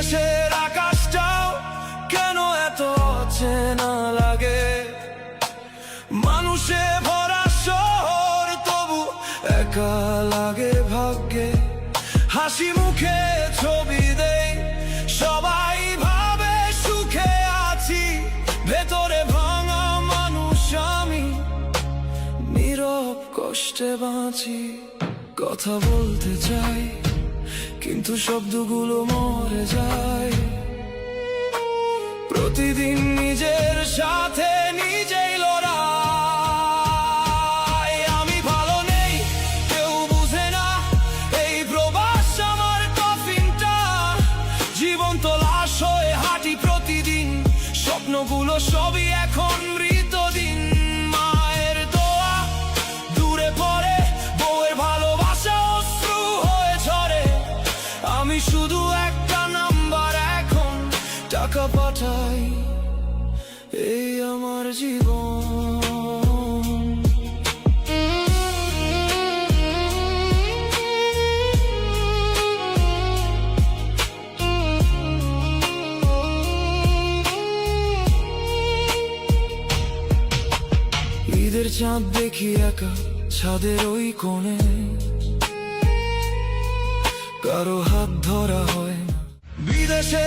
বিদেশের আকাশটাও কেন এত অচেনা লাগে, মানুষে ভরা শহর তবু একা লাগে ভাগ্যে। হাসি মুখে ছবি দেই, সবাই ভাবে সুখে আছি, ভেতরে ভাঙা মানুষ আমি, নীরব কষ্টে বাঁচি। কথা বলতে চাই কিন্তু শব্দগুলো মরে যায়, প্রতিদিন নিজের সাথে নিজেই লড়াই। আমি ভালো নেই, কেউ বুঝে না, এই প্রবাস আমার কফিনটা, জীবন্ত লাশ হয়ে হাঁটি প্রতিদিন, স্বপ্নগুলো সবই এখন মৃতদিন। মায়ের দোয়া দূরে পড়ে, বউয়ের ভালোবাসা অশ্রু হয়ে ঝরে, আমি শুধু একটা নাম্বার এখন, টাকা পাঠাই, এই আমার জীবন। ঈদের চাঁদ দেখি একা ছাদের ওই কোণে, কারো হাত ধরা হয় না। বিদেশে